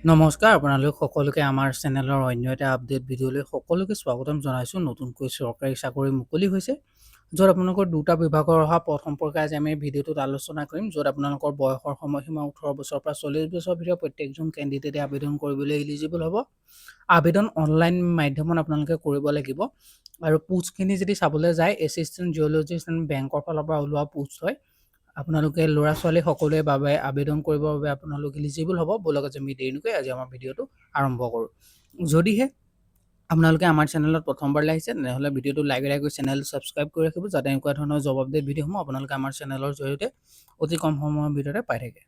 নমস্কাৰ আপোনালোক সকলোকে আমাৰ চেনেলৰ অন্য এটা আপডেট ভিডিঅ'লৈ সকলোকে স্বাগতম জনাইছোঁ। নতুনকৈ চৰকাৰী চাকৰি মুকলি হৈছে, য'ত আপোনালোকৰ দুটা বিভাগৰ অহা পদ সম্পৰ্কে আজি আমি ভিডিঅ'টোত আলোচনা কৰিম। য'ত আপোনালোকৰ বয়সৰ সময়সীমা 18 বছৰৰ পৰা 40 বছৰৰ ভিতৰত প্ৰত্যেকজন কেণ্ডিডেটে আবেদন কৰিবলৈ এলিজিবল হ'ব। আবেদন অনলাইন মাধ্যমত আপোনালোকে কৰিব লাগিব। আৰু পোষ্টখিনি যদি চাবলৈ যায়, এছিষ্টেণ্ট জিঅ'লজিষ্ট এণ্ড বেংকৰ ফালৰ পৰা ওলোৱা পোষ্ট হয়। আপোনালোকে ল'ৰা ছোৱালী সকলোৰে বাবে আবেদন কৰিবৰ বাবে আপোনালোক এলিজিবল হ'ব। বলক আমি দেৰি নকৰি আজি আমাৰ ভিডিঅ'টো আৰম্ভ কৰোঁ। যদিহে আপোনালোকে আমাৰ চেনেলত প্ৰথমবাৰ আহিছে তেনেহ'লে ভিডিঅ'টো লাইক কৰি চেনেলটো ছাবস্ক্ৰাইব কৰি ৰাখিব, যাতে এনেকুৱা ধৰণৰ জব আপডেট ভিডিঅ'সমূহ আপোনালোকে আমাৰ চেনেলৰ জৰিয়তে অতি কম সময়ৰ ভিতৰতে পাই থাকে।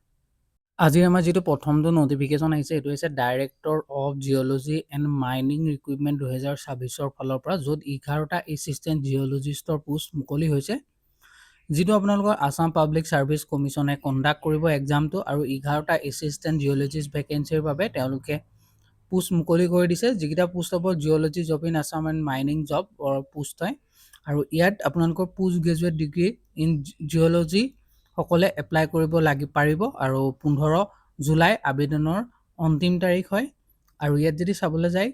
আজি আমাৰ যিটো প্ৰথমটো নটিফিকেশ্যন আহিছে, এইটো হৈছে director of geology and mining recruitment 2026ৰ ফালৰ পৰা, য'ত 11টা এছিষ্টেণ্ট জিঅ'লজিষ্টৰ পোষ্ট মুকলি হৈছে। যিটো আপোনালোকৰ আছাম পাব্লিক ছাৰ্ভিচ কমিশ্যনে কণ্ডাক্ট কৰিব এক্সামটো, আৰু 11টা এছিষ্টেণ্ট জিঅ'লজিষ্ট ভেকেঞ্চিৰ বাবে তেওঁলোকে পোষ্ট মুকলি কৰি দিছে। যিকেইটা পোষ্ট হ'ব geology job in Assam and mining job post হয়। আৰু ইয়াত আপোনালোকৰ post graduate degree in geology সকলে এপ্লাই কৰিব পাৰিব। আৰু 15 জুলাই আবেদনৰ অন্তিম তাৰিখ হয়। আৰু ইয়াত যদি চাবলৈ যায়,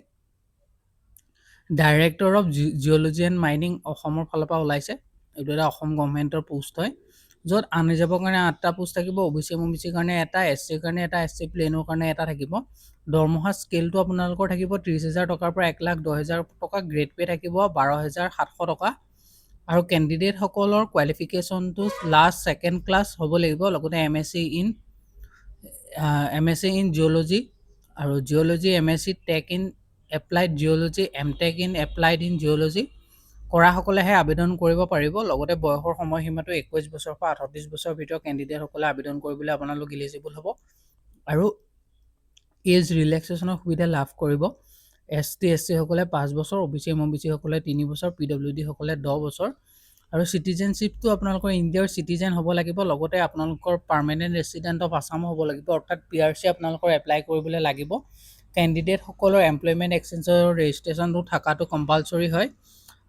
director of geology and mining অসমৰ ফালৰ পৰা ওলাইছে। এইটো এটা অসম গভৰ্ণমেণ্টৰ পোষ্ট হয়, য'ত আনৰিজাৰ্ভৰ কাৰণে 8টা পোষ্ট থাকিব, অবিচি এমবিচিৰ কাৰণে এটা, এছচিৰ কাৰণে এটা, এছচি প্লেনৰ কাৰণে এটা থাকিব। দৰমহা স্কেলটো আপোনালোকৰ থাকিব 30,000 টকাৰ পৰা 1,10,000 টকা, গ্ৰেড পে থাকিব 12,700 টকা। আৰু কেণ্ডিডেটসকলৰ কোৱালিফিকেশ্যনটো লাষ্ট ছেকেণ্ড ক্লাছ হ'ব লাগিব, লগতে এমএছচি ইন জিঅ'লজি আৰু geology, MSc tech in applied geology, MTech in applied in geology কৰাসকলেহে আবেদন কৰিব পাৰিব। লগতে বয়সৰ সময়সীমাটো 21 বছৰৰ পৰা 38 বছৰৰ ভিতৰত কেণ্ডিডেটসকলে আবেদন কৰিবলৈ আপোনালোক এলিজিবল হ'ব। আৰু এজ ৰিলেক্সেশ্যনৰ সুবিধা লাভ কৰিব। এছটি এছচি সকলে 5 বছৰ, অবিচি এমবিচি সকলে 3 বছৰ, পিডব্লিউডি সকলে 10 বছৰ। আৰু চিটিজেনশ্বিপটো আপোনালোকৰ ইণ্ডিয়াৰ চিটিজেন হ'ব লাগিব, লগতে আপোনালোকৰ পাৰ্মানেণ্ট ৰেচিডেণ্ট অফ আছামো হ'ব লাগিব, অৰ্থাৎ PRC আপোনালোকৰ এপ্লাই কৰিবলৈ লাগিব। কেণ্ডিডেটসকলৰ এমপ্লয়মেণ্ট এক্সচেঞ্জৰ ৰেজিষ্ট্ৰেশ্যনটো থকাটো কম্পালচৰি হয়।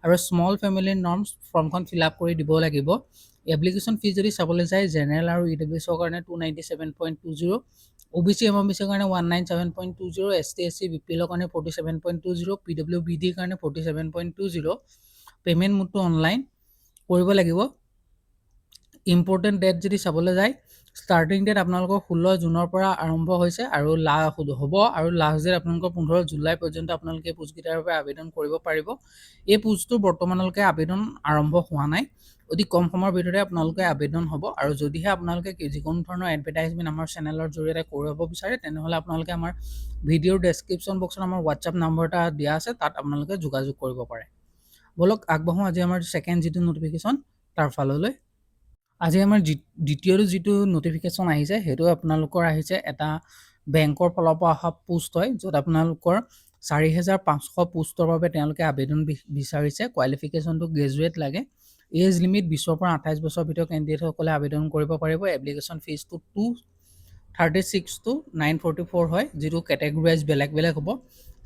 আৰু স্মল ফেমিলি নৰ্মছ ফৰ্মখন ফিল আপ কৰি দিব লাগিব। এপ্লিকেশ্যন ফিজ যদি চাবলৈ যায়, জেনেৰেল আৰু EWSৰ কাৰণে 297.20, অবিচি এমবিচিৰ কাৰণে 197.20, এছটি এছচি BPLৰ কাৰণে 47.20, PWBDৰ কাৰণে 47.20। পে'মেণ্ট মোডটো অনলাইন কৰিব লাগিব। ইম্পৰ্টেণ্ট ডেট যদি চাবলৈ যায়, ষ্টাৰ্টিং ডেট আপোনালোকৰ 16 জুনৰ পৰা আৰম্ভ হৈছে আৰু হ'ব, আৰু লাষ্ট ডেট আপোনালোকৰ 15 জুলাই পৰ্যন্ত আপোনালোকে এই পোষ্টকেইটাৰ বাবে আবেদন কৰিব পাৰিব। এই পোষ্টটোৰ বৰ্তমানলৈকে আবেদন আৰম্ভ হোৱা নাই, অতি কম সময়ৰ ভিতৰতে আপোনালোকে আবেদন হ'ব। আৰু যদিহে আপোনালোকে যিকোনো ধৰণৰ এডভাৰটাইজমেণ্ট আমাৰ চেনেলৰ জৰিয়তে কৰিব বিচাৰে, তেনেহ'লে আপোনালোকে আমাৰ ভিডিঅ'ৰ ডেছক্ৰিপশ্যন বক্সত আমাৰ হোৱাটছআপ নম্বৰ এটা দিয়া আছে, তাত আপোনালোকে যোগাযোগ কৰিব পাৰে। বলক আগবাঢ়োঁ আজি আমাৰ ছেকেণ্ড যিটো নটিফিকেশ্যন তাৰ ফাললৈ। আজি আমাৰ দ্বিতীয়টো যিটো নটিফিকেশ্যন আহিছে, সেইটো আপোনালোকৰ আহিছে এটা বেংকৰ ফালৰ পৰা অহা পোষ্ট হয়, য'ত আপোনালোকৰ 4,500 পোষ্টৰ বাবে তেওঁলোকে আবেদন বিচাৰিছে। কোৱালিফিকেশ্যনটো গ্ৰেজুৱেট লাগে। এজ লিমিট 20ৰ পৰা 28 বছৰৰ ভিতৰত কেণ্ডিডেটসকলে আবেদন কৰিব পাৰিব। এপ্লিকেশ্যন ফিজটো 236 to 944 হয়, যিটো কেটেগৰাইজ বেলেগ বেলেগ হ'ব।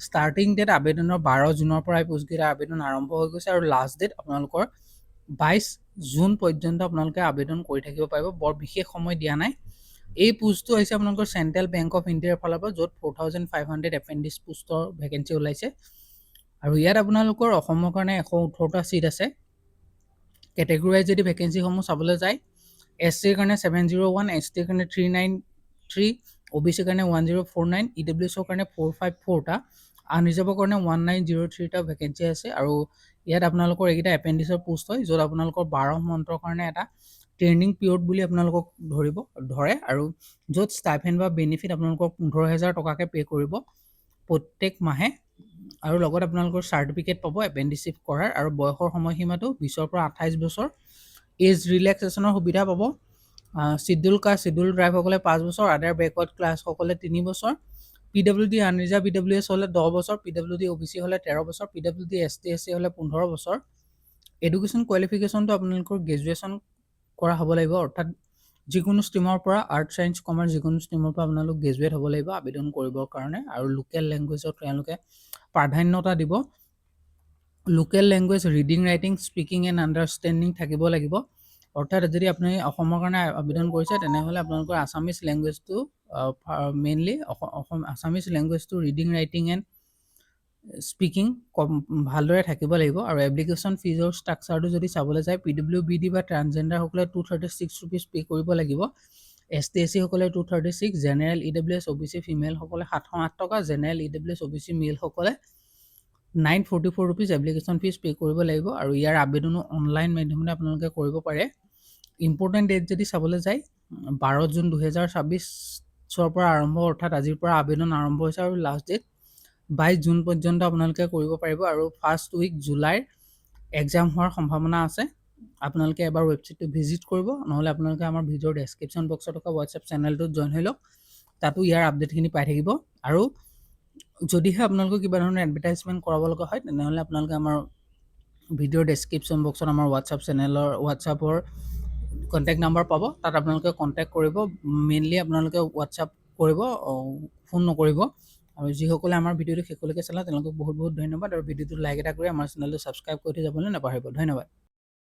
ষ্টাৰ্টিং ডেট আবেদনৰ 12 জুনৰ পৰা এই পোষ্টকেইটা আবেদন আৰম্ভ হৈ গৈছে, আৰু লাষ্ট ডেট আপোনালোকৰ 22 জুন পৰ্যন্ত আপোনালোকে আবেদন কৰি থাকিব পাৰিব। বৰ বিশেষ সময় দিয়া নাই। এই পোষ্টটো হৈছে আপোনালোকৰ চেণ্ট্ৰেল বেংক অফ ইণ্ডিয়াৰ ফালৰ পৰা, য'ত 4,500 এপেণ্ডিক্স পোষ্টৰ ভেকেঞ্চি ওলাইছে। আৰু ইয়াত আপোনালোকৰ অসমৰ কাৰণে 118টা ছিট আছে। কেটেগৰাইজ যদি ভেকেঞ্চিসমূহ চাবলৈ যায়, এছচিৰ কাৰণে 701, এছটিৰ কাৰণে 393, অবিচিৰ কাৰণে 1049, EWSৰ কাৰণে 454টা, আনৰিজাৰ্ভৰ কাৰণে 1903টা ভেকেঞ্চি আছে। আৰু ইয়াত আপোনালোকৰ এইকেইটা এপেণ্ডিক্সৰ পোষ্ট হয়, য'ত আপোনালোকৰ 12 মান্থৰ কাৰণে এটা ট্ৰেইনিং পিৰিয়ড বুলি আপোনালোকক ধৰে, আৰু য'ত ষ্টাইপেণ্ড বা বেনিফিট আপোনালোকক 15,000 টকাকৈ পে' কৰিব প্ৰত্যেক মাহে। আৰু লগত আপোনালোকৰ চাৰ্টিফিকেট পাব এপেণ্ডিচিপ কৰাৰ, আৰু বয়সৰ সময়সীমাটো 20ৰ পৰা 28 বছৰ। এজ ৰিলেক্সেশ্যনৰ সুবিধা পাব। চিডিউল কাষ্ট, চিডিউল ট্ৰাইবসকলে 5 বছৰ, আদাৰ বেকৱাৰ্ড ক্লাছসকলে 3 বছৰ, PWD আনৰিজাৰ্ভ EWS হ'লে 10 বছৰ, PWD OBC হ'লে 13 বছৰ, PWD ST SC হ'লে 15 বছৰ। এডুকেশ্যন কোৱালিফিকেশ্যনটো আপোনালোকৰ গ্ৰেজুৱেশ্যন কৰা হ'ব লাগিব, অৰ্থাৎ যিকোনো ষ্ট্ৰীমৰ পৰা, আৰ্ট ছায়েন্স কমাৰ্চ যিকোনো ষ্ট্ৰীমৰ পৰা আপোনালোক গ্ৰেজুৱেট হ'ব লাগিব আবেদন কৰিবৰ কাৰণে। আৰু লোকেল লেংগুৱেজত তেওঁলোকে প্ৰাধান্যতা দিব। Local language reading, writing, speaking and understanding থাকিব লাগিব। অৰ্থাৎ যদি আপুনি অসমৰ কাৰণে আবেদন কৰিছে, তেনেহ'লে আপোনালোকৰ আছামিজ লেংগুৱেজটো মেইনলি আছামিজ লেংগুৱেজটো ৰিডিং ৰাইটিং এণ্ড স্পিকিং ভালদৰে থাকিব লাগিব। আৰু এপ্লিকেশ্যন ফিজৰ ষ্ট্ৰাকচাৰটো যদি চাবলৈ যায়, PWBD বা ট্ৰান্সজেণ্ডাৰসকলে 236 ৰুপিজ পে' কৰিব লাগিব, ST SC সকলে 236, জেনেৰেল EWS OBC ফিমেলসকলে 708 টকা, general EWS OBC মেলসকলে 944 rupees application fees pay' কৰিব লাগিব। আৰু ইয়াৰ আবেদনো অনলাইন মাধ্যমতে আপোনালোকে কৰিব পাৰে। ইম্পৰ্টেণ্ট ডেট যদি চাবলৈ যায়, 12 জুন 2026 পৰা আৰম্ভ, অৰ্থাৎ আজিৰ পৰা আবেদন আৰম্ভ হৈছে, আৰু লাষ্ট ডেট 22 জুন পৰ্যন্ত আপোনালোকে কৰিব পাৰিব। আৰু ফাৰ্ষ্ট উইক জুলাইৰ এক্সাম হোৱাৰ সম্ভাৱনা আছে। আপোনালোকে এবাৰ ৱেবছাইটটো ভিজিট কৰিব, নহ'লে আপোনালোকে আমাৰ ভিডিঅ'ৰ ডেছক্ৰিপশ্যন বক্সত থকা হোৱাটছএপ চেনেলটোত জইন হৈ লওক, তাতো ইয়াৰ আপডেটখিনি পাই থাকিব। আৰু যদিহে আপোনালোকৰ কিবা ধৰণৰ এডভাৰটাইজমেণ্ট কৰাব লগা হয়, তেনেহ'লে আপোনালোকে আমাৰ ভিডিঅ'ৰ ডেছক্ৰিপশ্যন বক্সত আমাৰ হোৱাটছআপৰ কণ্টেক্ট নাম্বাৰ পাব, তাত আপোনালোকে কণ্টেক্ট কৰিব। মেইনলি আপোনালোকে হোৱাটছআপ কৰিব, ফোন নকৰিব। আৰু যিসকলে আমাৰ ভিডিঅ'টো শেষলৈকে চালে তেওঁলোকক বহুত বহুত ধন্যবাদ। আৰু ভিডিঅ'টো লাইক এটা কৰি আমাৰ চেনেলটো ছাবস্ক্ৰাইব কৰি থৈ যাবলৈ নাপাহৰিব। ধন্যবাদ।